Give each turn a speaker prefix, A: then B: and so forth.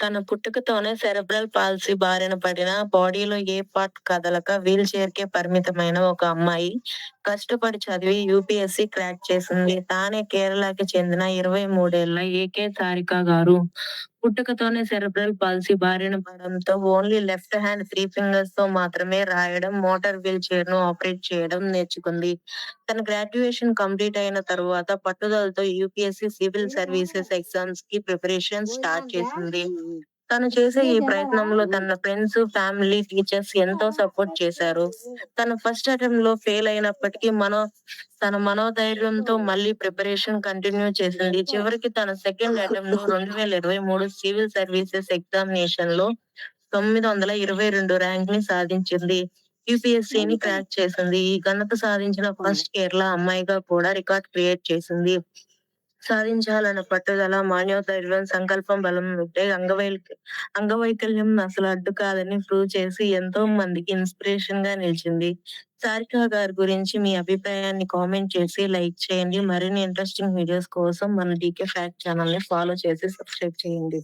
A: తన పుట్టుకతోనే cerebral palsy బారిన పడిన, బాడీలో ఏ పార్ట్ కదలక వీల్ చైర్‌కే పరిమితమైన ఒక అమ్మాయి కష్టపడి చదివి యూపీఎస్సీ క్రాక్ చేసింది. తానే కేరళకి చెందిన 23 ఏళ్ల ఏకే సారిక గారు. పుట్టుకతోనే సెరెబ్రల్ పాల్సీ బారిన పడడంతో ఓన్లీ లెఫ్ట్ హ్యాండ్ 3 ఫింగర్స్‌తో మాత్రమే రాయడం, మోటార్ వీల్ చైర్‌ను ఆపరేట్ చేయడం నేర్చుకుంది. తన గ్రాడ్యుయేషన్ కంప్లీట్ అయిన తరువాత పట్టుదలతో యూపీఎస్సీ సివిల్ సర్వీసెస్ ఎగ్జామ్స్‌కి ప్రిపరేషన్ స్టార్ట్ చేసింది. తను చేసే ఈ ప్రయత్నంలో తన ఫ్రెండ్స్, ఫ్యామిలీ, టీచర్స్ ఎంతో సపోర్ట్ చేశారు. తన ఫస్ట్ అటెంప్ట్‌లో ఫెయిల్ అయినప్పటికీ తన మనోధైర్యంతో మళ్ళీ ప్రిపరేషన్ కంటిన్యూ చేసింది. చివరికి తన సెకండ్ అటెంప్ట్‌లో 2023 సివిల్ సర్వీసెస్ ఎగ్జామినేషన్‌లో 922 ర్యాంక్‌ని సాధించింది. యూపీఎస్సీని క్రాక్ చేసింది. ఈ ఘనత సాధించిన ఫస్ట్ కేరళ అమ్మాయిగా కూడా రికార్డ్ క్రియేట్ చేసింది. సాధించాలన్న పట్టుదల, మనోధైర్యం, సంకల్పం బలం ఉంటే అంగవైకల్యం అసలు అడ్డు కాదని ప్రూవ్ చేసి ఎంతో మందికి ఇన్స్‌పిరేషన్‌గా నిలిచింది. సారిక గారి గురించి మీ అభిప్రాయాన్ని కామెంట్ చేసి లైక్ చేయండి. మరిన్ని ఇంట్రెస్టింగ్ వీడియోస్ కోసం మన డీకే ఫ్యాక్ట్ ఛానెల్‌ని ఫాలో చేసి సబ్స్క్రైబ్ చేయండి.